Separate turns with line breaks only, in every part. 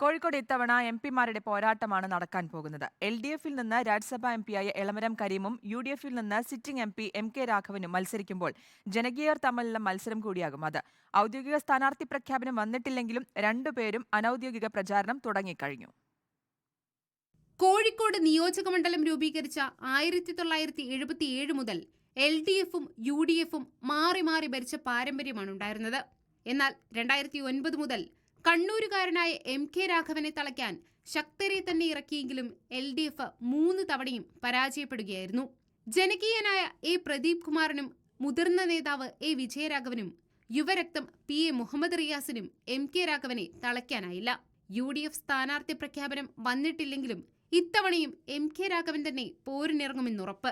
കോഴിക്കോട് ഇത്തവണ എംപിമാരുടെ പോരാട്ടമാണ് നടക്കാൻ പോകുന്നത്. LDF-ൽ നിന്ന് രാജ്യസഭാ എംപിയായ എളമരം കരീമും UDF-ൽ നിന്ന് സിറ്റിംഗ് എംപി MK രാഘവനും മത്സരിക്കുമ്പോൾ ജനകീയർ തമ്മിലുള്ള മത്സരം കൂടിയാകും അത്. ഔദ്യോഗിക സ്ഥാനാർത്ഥി പ്രഖ്യാപനം വന്നിട്ടില്ലെങ്കിലും രണ്ടുപേരും അനൌദ്യോഗിക പ്രചാരണം തുടങ്ങിക്കഴിഞ്ഞു.
കോഴിക്കോട് നിയോജകമണ്ഡലം രൂപീകരിച്ച 1977 മുതൽ LDF-ഉം UDF-ഉം മാറി മാറി ഭരിച്ച പാരമ്പര്യമാണുണ്ടായിരുന്നത്. എന്നാൽ 2009 മുതൽ കണ്ണൂരുകാരനായ MK രാഘവനെ തളയ്ക്കാൻ ശക്തരെ തന്നെ ഇറക്കിയെങ്കിലും LDF 3 തവണയും പരാജയപ്പെടുകയായിരുന്നു. ജനകീയനായ A പ്രദീപ് കുമാറിനും മുതിർന്ന നേതാവ് A വിജയരാഘവനും യുവരക്തം PA Muhammad റിയാസിനും MK രാഘവനെ തളയ്ക്കാനായില്ല. UDF സ്ഥാനാർത്ഥി പ്രഖ്യാപനം വന്നിട്ടില്ലെങ്കിലും ഇത്തവണയും MK രാഘവൻ തന്നെ പോരിനിറങ്ങുമെന്നുറപ്പ്.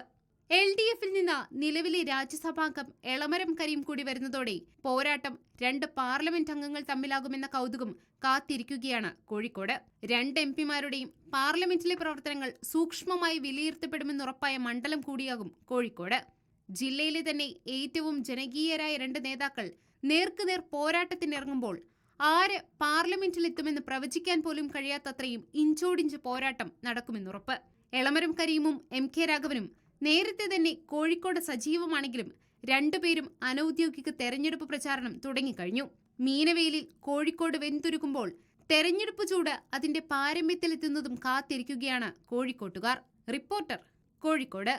LDF-ൽ നിന്ന് നിലവിലെ രാജ്യസഭാംഗം എളമരം കരീം കൂടി വരുന്നതോടെ പോരാട്ടം 2 പാർലമെന്റ് അംഗങ്ങൾ തമ്മിലാകുമെന്ന കൗതുകം കാത്തിരിക്കുകയാണ് കോഴിക്കോട്. 2 എംപിമാരുടെയും പാർലമെന്റിലെ പ്രവർത്തനങ്ങൾ സൂക്ഷ്മമായി വിലയിരുത്തപ്പെടുമെന്നുറപ്പായ മണ്ഡലം കൂടിയാകും കോഴിക്കോട്. ജില്ലയിലെ തന്നെ ഏറ്റവും ജനകീയരായ 2 നേതാക്കൾ നേർക്കുനേർ പോരാട്ടത്തിനിറങ്ങുമ്പോൾ ആര് പാർലമെന്റിലെത്തുമെന്ന് പ്രവചിക്കാൻ പോലും കഴിയാത്തത്രയും ഇഞ്ചോടിഞ്ച് പോരാട്ടം നടക്കുമെന്നുറപ്പ്. എളമരം കരീമും MK രാഘവനും നേരത്തെ തന്നെ കോഴിക്കോട് സജീവമാണെങ്കിലും രണ്ടുപേരും അനൌദ്യോഗിക തെരഞ്ഞെടുപ്പ് പ്രചാരണം തുടങ്ങിക്കഴിഞ്ഞു. മീനവേലിൽ കോഴിക്കോട് വെന്തുരുകുമ്പോൾ തെരഞ്ഞെടുപ്പ് ചൂട് അതിന്റെ പാരമ്യത്തിലെത്തുന്നതും കാത്തിരിക്കുകയാണ് കോഴിക്കോട്ടുകാർ. റിപ്പോർട്ടർ, കോഴിക്കോട്.